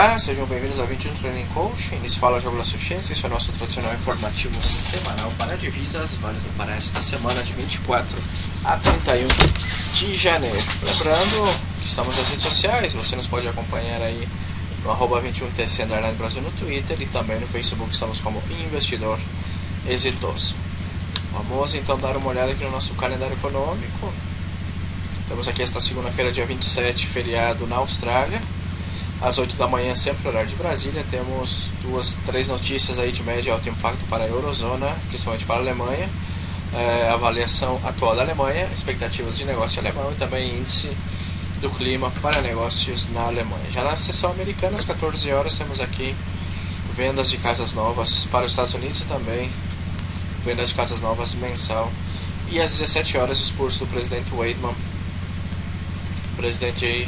Olá, sejam bem-vindos a 21 Training Coach. Início fala Jogo Suchense, esse é o nosso tradicional informativo semanal para divisas, válido para esta semana de 24 a 31 de janeiro. Lembrando que estamos nas redes sociais, você nos pode acompanhar aí no @21TC Brasil no Twitter e também no Facebook estamos como Investidor Exitoso. Vamos então dar uma olhada aqui no nosso calendário econômico. Temos aqui esta segunda-feira, dia 27, feriado na Austrália. Às 8 da manhã, sempre horário de Brasília, temos três notícias aí de médio e alto impacto para a Eurozona, principalmente para a Alemanha. Avaliação atual da Alemanha, expectativas de negócio alemão e também índice do clima para negócios na Alemanha. Já na sessão americana, às 14 horas, temos aqui vendas de casas novas para os Estados Unidos e também vendas de casas novas mensal. E às 17 horas, discurso do presidente Weidmann, presidente aí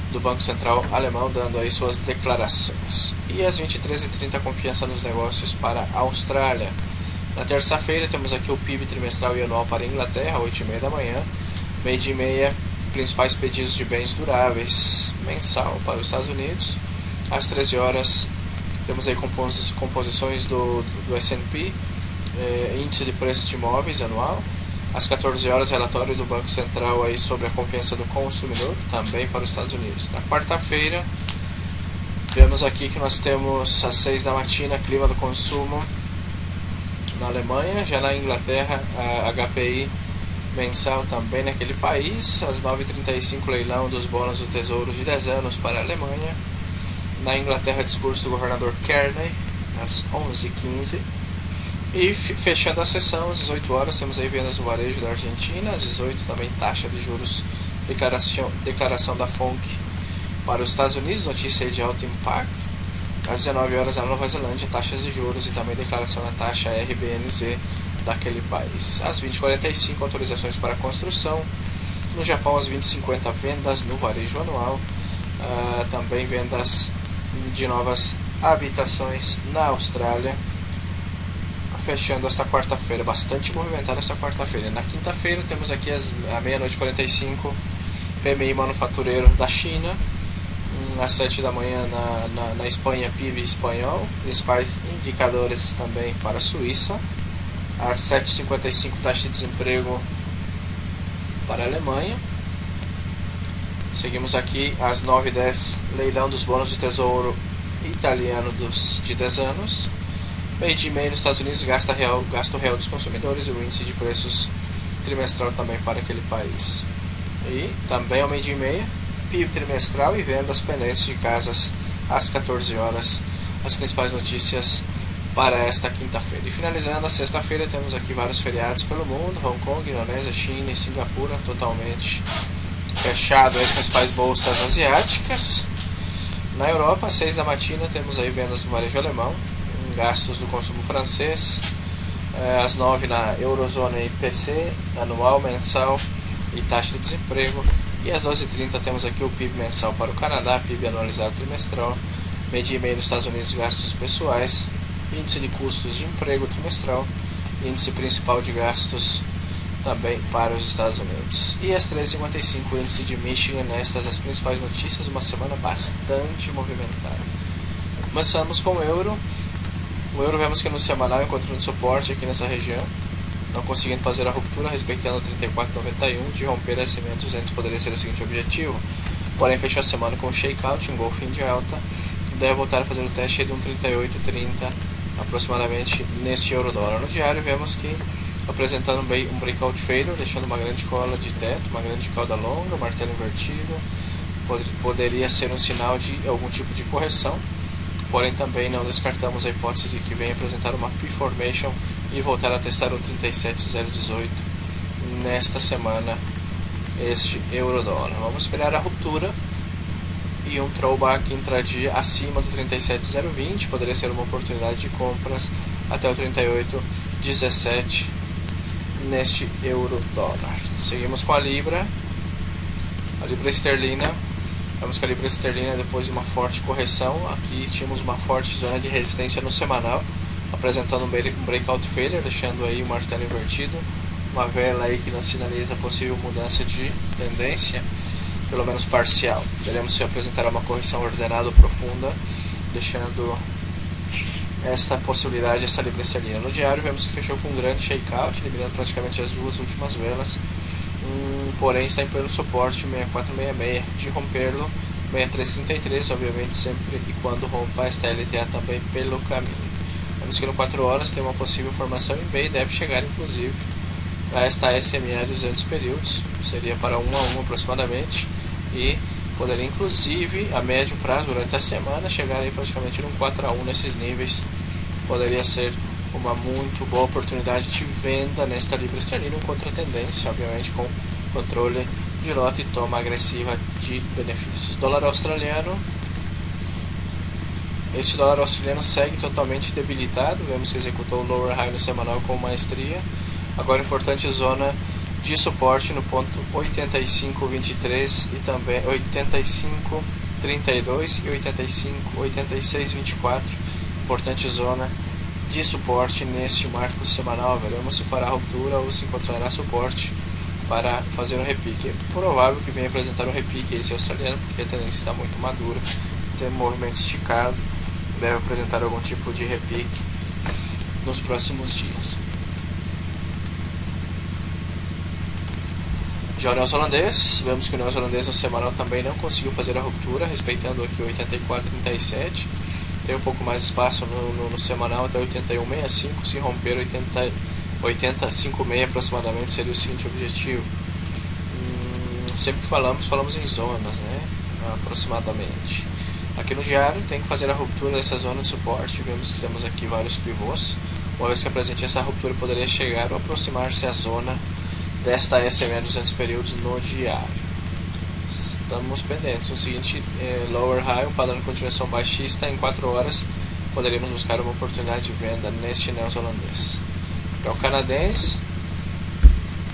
do Banco Central alemão, dando aí suas declarações. E às 23h30, confiança nos negócios para a Austrália. Na terça-feira temos aqui o PIB trimestral e anual para a Inglaterra, 8h30 da manhã. 12h30, principais pedidos de bens duráveis mensal para os Estados Unidos. Às 13 horas temos aí composições do S&P, índice de preços de imóveis anual. Às 14 horas, relatório do Banco Central aí sobre a confiança do consumidor, também para os Estados Unidos. Na quarta-feira, vemos aqui que nós temos às 6 da matina, clima do consumo na Alemanha. Já na Inglaterra, a HPI mensal também naquele país. Às 9h35, leilão dos bônus do Tesouro de 10 anos para a Alemanha. Na Inglaterra, discurso do governador Kearney, às 11h15. E fechando a sessão, às 18 horas, temos aí vendas no varejo da Argentina. Às 18 também taxa de juros, declaração da FONC para os Estados Unidos, notícia aí de alto impacto. Às 19 horas, na Nova Zelândia, taxas de juros e também declaração da taxa RBNZ daquele país. Às 20h45, autorizações para construção. No Japão, às 20h50, vendas no varejo anual. Também vendas de novas habitações na Austrália. Fechando esta quarta-feira, bastante movimentada esta quarta-feira. Na quinta-feira temos aqui à meia-noite 45, PMI manufatureiro da China. Às 7 da manhã na Espanha, PIB espanhol. Principais indicadores também para a Suíça. Às 7h55, taxa de desemprego para a Alemanha. Seguimos aqui às 9h10, leilão dos bônus de tesouro italiano de 10 anos. 12h30 nos Estados Unidos, gasto real dos consumidores e o índice de preços trimestral também para aquele país. E também ao 12h30, PIB trimestral e vendas pendentes de casas às 14 horas, as principais notícias para esta quinta-feira. E finalizando a sexta-feira, temos aqui vários feriados pelo mundo: Hong Kong, Indonésia, China e Singapura totalmente fechado, as principais bolsas asiáticas. Na Europa, às 6 da matina, temos aí vendas no varejo alemão, gastos do consumo francês. Às 9 na Eurozona, IPC anual, mensal e taxa de desemprego. E às 12h30 temos aqui o PIB mensal para o Canadá, PIB anualizado trimestral. 12h30 nos Estados Unidos, gastos pessoais, índice de custos de emprego trimestral, índice principal de gastos também para os Estados Unidos. E às 13h55, o índice de Michigan. Estas as principais notícias, uma semana bastante movimentada. Começamos com o euro. O euro vemos que no semanal encontrando suporte aqui nessa região, não conseguindo fazer a ruptura, respeitando 34,91, de romper a SMA 200 poderia ser o seguinte objetivo, porém fechou a semana com um shakeout, um golfinho de alta, deve voltar a fazer o teste de um 38,30 aproximadamente neste euro dólar. No diário vemos que apresentando um breakout failure, deixando uma grande cola de teto, uma grande cauda longa, martelo invertido, poderia ser um sinal de algum tipo de correção. Porém também não descartamos a hipótese de que venha apresentar uma P-Formation e voltar a testar o 37,018 nesta semana, este euro-dólar. Vamos esperar a ruptura e um throwback intradia acima do 37,020, poderia ser uma oportunidade de compras até o 38,17 neste euro-dólar. Seguimos com a libra esterlina. Vemos que a libra esterlina, depois de uma forte correção, aqui tínhamos uma forte zona de resistência no semanal, apresentando um breakout failure, deixando aí o martelo invertido, uma vela aí que nos sinaliza possível mudança de tendência, pelo menos parcial. Veremos se apresentará uma correção ordenada ou profunda deixando esta possibilidade, essa livre esterlina. No diário vemos que fechou com um grande shakeout, eliminando praticamente as duas últimas velas, porém está em pleno suporte 6466, de romper-lo 6333, obviamente sempre e quando rompa esta LTA também pelo caminho. Vemos que no 4 horas tem uma possível formação em B e deve chegar inclusive a esta SMA de 200 períodos, seria para 1 a 1 aproximadamente, e poderia inclusive a médio prazo durante a semana chegar aí praticamente num 4 a 1 nesses níveis. Poderia ser uma muito boa oportunidade de venda nesta libra esterlina, contra a tendência, obviamente com controle de lote e toma agressiva de benefícios. Dólar australiano. Este dólar australiano segue totalmente debilitado, vemos que executou o lower high no semanal com maestria. Agora importante zona de suporte no ponto 85,23 e também 85,32 e 86,24. Importante zona de suporte neste marco semanal. Veremos se fará ruptura ou se encontrará suporte para fazer um repique. É provável que venha apresentar um repique esse australiano, porque a tendência está muito madura, tem um movimento esticado, deve apresentar algum tipo de repique nos próximos dias. Já o neozelandês, vemos que o neozelandês no semanal também não conseguiu fazer a ruptura, respeitando aqui 84,37. Tem um pouco mais de espaço no semanal até 81,65. Se romper 80,56 aproximadamente seria o seguinte objetivo. Sempre falamos em zonas, né? Aproximadamente. Aqui no diário tem que fazer a ruptura dessa zona de suporte. Vemos que temos aqui vários pivôs. Uma vez que apresente essa ruptura, poderia chegar ou aproximar-se à zona desta SMA 200 períodos no diário. Estamos pendentes. O seguinte lower high, um padrão de continuação baixista em 4 horas. Poderíamos buscar uma oportunidade de venda neste neozelandês. Para o canadense,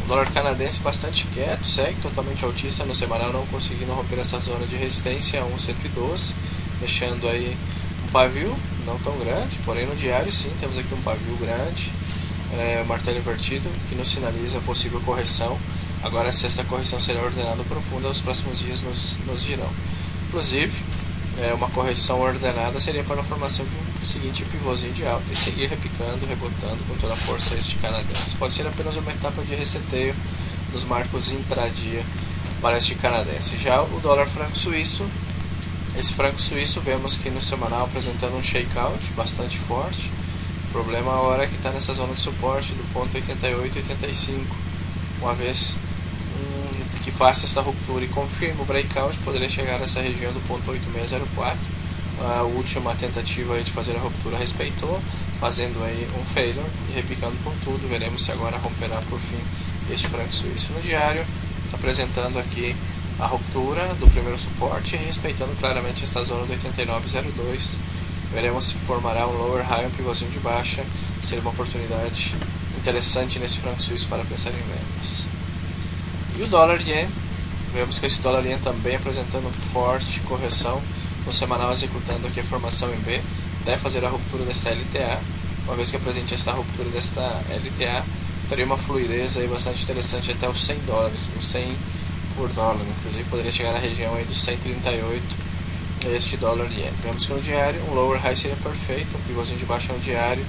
o dólar canadense bastante quieto, segue totalmente altista no semanal, não conseguindo romper essa zona de resistência a 1,112, deixando aí um pavio não tão grande, porém no diário sim, temos aqui um pavio grande, martelo invertido, que nos sinaliza a possível correção. Agora, se esta correção será ordenada profunda, os próximos dias nos dirão. Inclusive, uma correção ordenada seria para a formação de um seguinte pivôzinho de alta e seguir repicando, rebotando com toda a força este canadense. Pode ser apenas uma etapa de reseteio dos marcos intradia para este canadense. Já o dólar franco suíço, esse franco suíço vemos que no semanal apresentando um shakeout bastante forte. O problema agora é que está nessa zona de suporte do ponto 88,85. Uma vez que faça esta ruptura e confirme o breakout, poderia chegar a essa região do ponto 8604. A última tentativa aí de fazer a ruptura respeitou, fazendo aí um failure e repicando com tudo. Veremos se agora romperá por fim este franco suíço. No diário, apresentando aqui a ruptura do primeiro suporte e respeitando claramente esta zona do 89,02. Veremos se formará um lower high, um pivôzinho de baixa. Seria uma oportunidade interessante nesse franco suíço para pensar em vendas. E o dólar yen, vemos que esse dólar yen também apresentando forte correção no semanal, executando aqui a formação em B, deve fazer a ruptura dessa LTA. Uma vez que apresente essa ruptura desta LTA, teria uma fluidez aí bastante interessante até os $100, os 100 por dólar, inclusive poderia chegar à região aí dos 138 este dólar yen. Vemos que no diário um lower high seria perfeito, um pivôzinho de baixa no diário.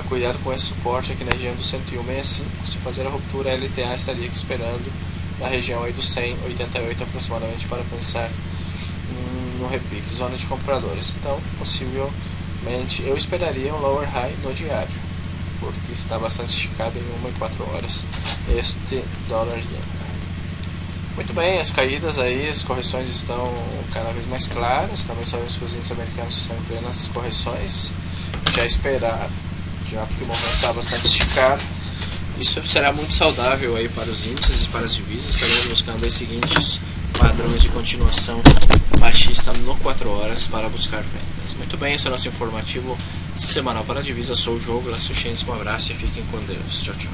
Cuidado com esse suporte aqui na região do 101,65. Se fazer a ruptura, a LTA estaria aqui esperando na região aí do 100,88 aproximadamente para pensar no repique, zona de compradores. Então, possivelmente, eu esperaria um lower high no diário, porque está bastante esticado em 1 e 4 horas este dólar yen. Muito bem, as caídas aí, as correções estão cada vez mais claras. Também sabemos que os índices americanos estão em plenas correções, já esperado, já porque o movimento está bastante esticado. Isso será muito saudável aí para os índices e para as divisas. Estaremos buscando os seguintes padrões de continuação baixista no 4 horas para buscar vendas. Muito bem, esse é o nosso informativo semanal para a divisa. Sou o Jogo, um abraço e fiquem com Deus. Tchau, tchau.